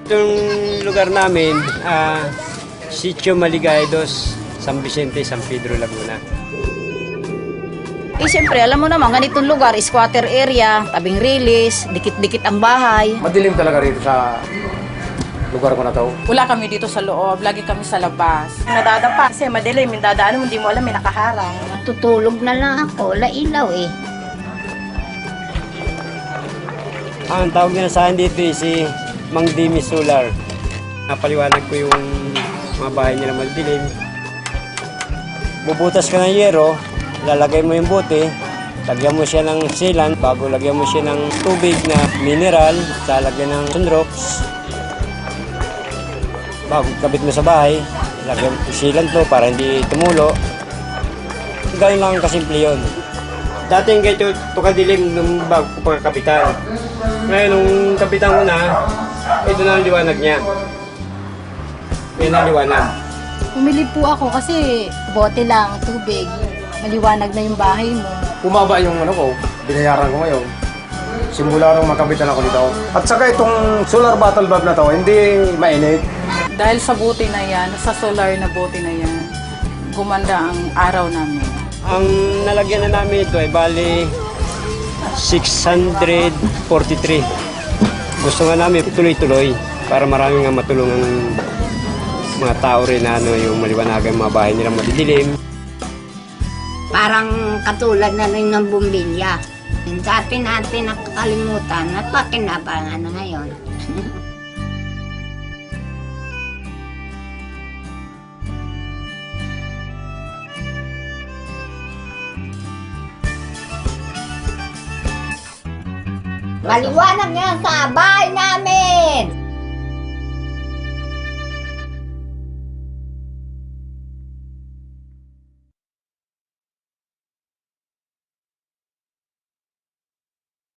Itong lugar namin, Sitio Maligay Dos, San Vicente, San Pedro, Laguna. Siyempre, alam mo naman, ganitong lugar, squatter area, tabing release, dikit-dikit ang bahay. Madilim talaga rito sa lugar ko na to. Wala kami dito sa loob, lagi kami sa labas. Nadadapa kasi madilim, yung dadaan mo, hindi mo alam, may nakaharang. Tutulog na lang ako, wala ilaw eh. Ang tawag nila sa akin dito si Mang Dimi Solar. Napaliwanag ko yung mga bahay nila madilim. Bubutas ka ng yero, lalagay mo yung bote, lagyan mo siya ng sealant, bago lagyan mo siya ng tubig na mineral, lalagyan ng sunrox. Bago kabit mo sa bahay, lagyan mo sealant mo para hindi tumulo. Ganun lang kasimple yun. Dati yung ganito, ito kadilim nung bago ko pagkapitan. Ngayon, nung kapitan ko na, ito na ang liwanag niya. Yan ang liwanag. Pumili po ako kasi bote lang, tubig. Maliwanag na yung bahay mo. Bumaba yung ano ko, binayaran ko ngayon. Simula nung makabitan ako dito. At saka itong solar bottle bulb na to, hindi mainit. Dahil sa buti na yan, sa solar na buti na yan, gumanda ang araw namin. Ang nalagyan na namin ito ay bali 643. Gusto nga namin tuloy-tuloy para marami nga matulungan mga tao rin na yung maliwanagan mga bahay nila madidilim. Parang katulad na rin ng bumbilya. Dati natin nakakalimutan at pakinabangan na ngayon. Maliwanag nga sa bahay namin!